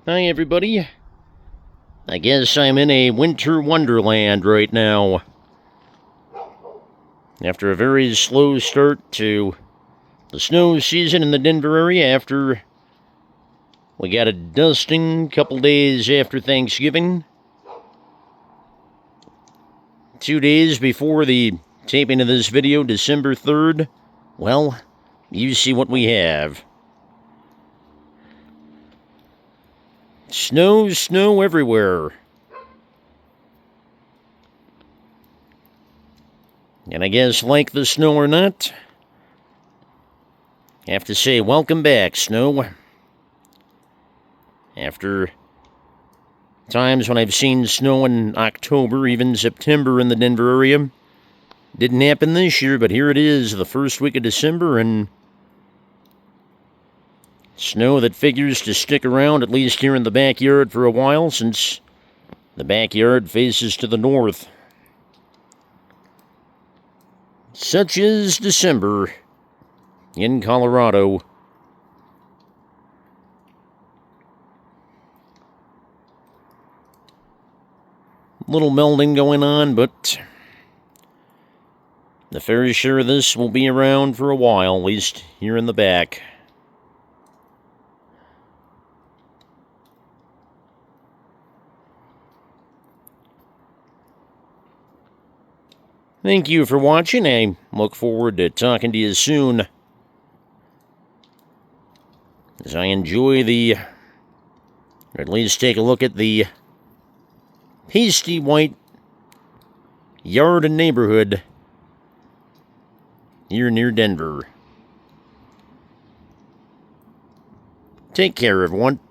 Hi, everybody. I guess I'm in a winter wonderland right now. After a very slow start to the snow season in the Denver area, after we got a dusting couple days after Thanksgiving, 2 days before the taping of this video, December 3rd, well, you see what we have. Snow everywhere. And I guess, like the snow or not, I have to say, welcome back, snow. After times when I've seen snow in October, even September in the Denver area. Didn't happen this year, but here it is, the first week of December, and snow that figures to stick around, at least here in the backyard, for a while, since the backyard faces to the north. Such is December in Colorado. Little melding going on, but the fair share of this will be around for a while, at least here in the back. Thank you for watching. I look forward to talking to you soon, as I enjoy or at least take a look at the pasty white yard and neighborhood here near Denver. Take care, everyone.